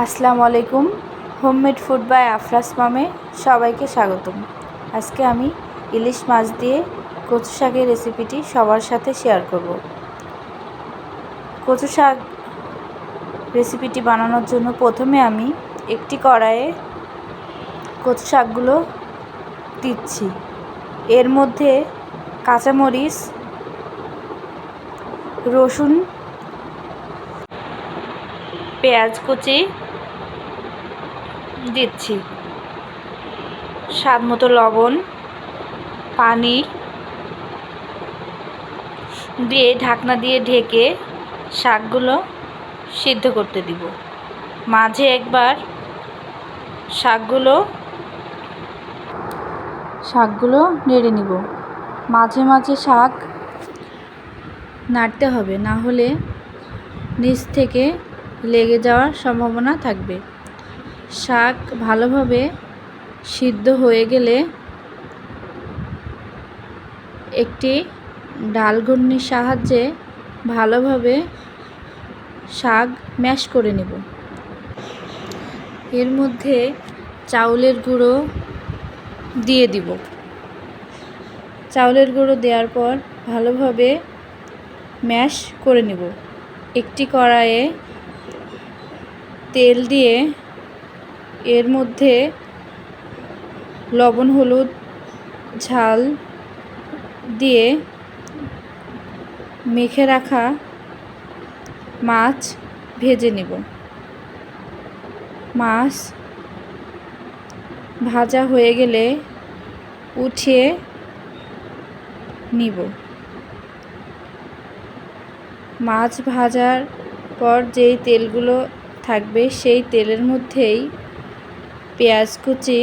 আসসালামু আলাইকুম। Homemade food by আফরাস মামে সবাইকে স্বাগতম। আজকে আমি ইলিশ মাছ দিয়ে কচু শাকের রেসিপিটি সবার সাথে শেয়ার করব। কচু শাক রেসিপিটি বানানোর জন্য প্রথমে আমি একটি কড়াইয়ে কচু শাকগুলো দিচ্ছি। এর মধ্যে কাঁচামরিচ, রসুন, পেঁয়াজ কুচি দিচ্ছি, স্বাদ মতো লবণ, পানি দিয়ে ঢাকনা দিয়ে ঢেকে শাকগুলো সিদ্ধ করতে দিব। মাঝে একবার শাকগুলো নেড়ে নিব। মাঝে মাঝে শাক নাড়তে হবে, না হলে নিচ থেকে লেগে যাওয়ার সম্ভাবনা থাকবে। শাক ভালোভাবে সিদ্ধ হয়ে গেলে একটি ডাল ঘুটনির সাহায্যে ভালোভাবে শাক ম্যাশ করে নেব। এর মধ্যে চাউলের গুঁড়ো দিয়ে দিব। চাউলের গুঁড়ো দেওয়ার পর ভালোভাবে ম্যাশ করে নেব। একটি কড়াইয়ে তেল দিয়ে এর মধ্যে লবণ, হলুদ, ঝাল দিয়ে মেখে রাখা মাছ ভেজে নেব। মাছ ভাজা হয়ে গেলে উঠিয়ে নিব। মাছ ভাজার পর যেই তেলগুলো থাকবে সেই তেলের মধ্যেই পেঁয়াজ কুচি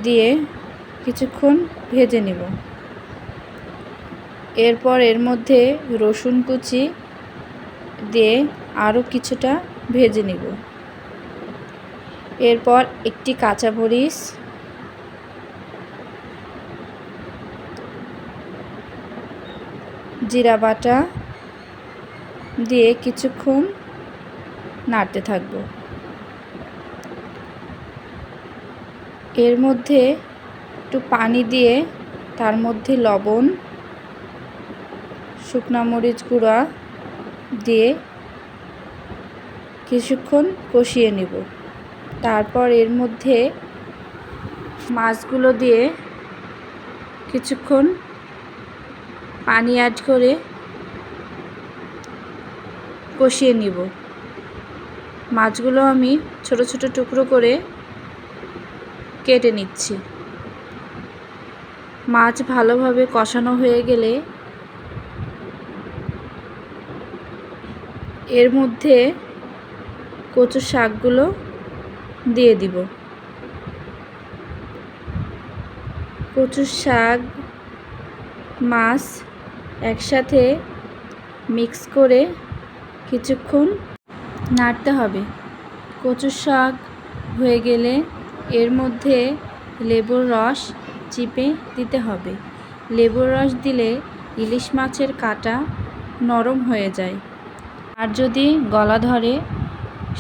দিয়ে কিছুক্ষণ ভেজে নেব। এরপর এর মধ্যে রসুন কুচি দিয়ে আরও কিছুটা ভেজে নেব। এরপর একটি কাঁচামরিচ, জিরা বাটা দিয়ে কিছুক্ষণ নাড়তে থাকব। এর মধ্যে একটু পানি দিয়ে তার মধ্যে লবণ, শুকনা মরিচ গুঁড়া দিয়ে কিছুক্ষণ কষিয়ে নেব। তারপর এর মধ্যে মাছগুলো দিয়ে কিছুক্ষণ পানি অ্যাড করে কষিয়ে নিব। মাছগুলো আমি ছোট ছোট টুকরো করে কেটে নিচ্ছি। মাছ ভালোভাবে কষানো হয়ে গেলে এর মধ্যে কচু শাকগুলো দিয়ে দিব। কচু শাক, মাছ একসাথে মিক্স করে কিছুক্ষণ নাড়তে হবে। কচু শাক হয়ে গেলে এর মধ্যে লেবুর রস চিপে দিতে হবে। লেবুর রস দিলে ইলিশ মাছের কাঁটা নরম হয়ে যায়, আর যদি গলা ধরে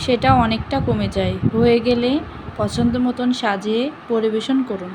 সেটা অনেকটা কমে যায়। হয়ে গেলে পছন্দ মতন সাজিয়ে পরিবেশন করুন।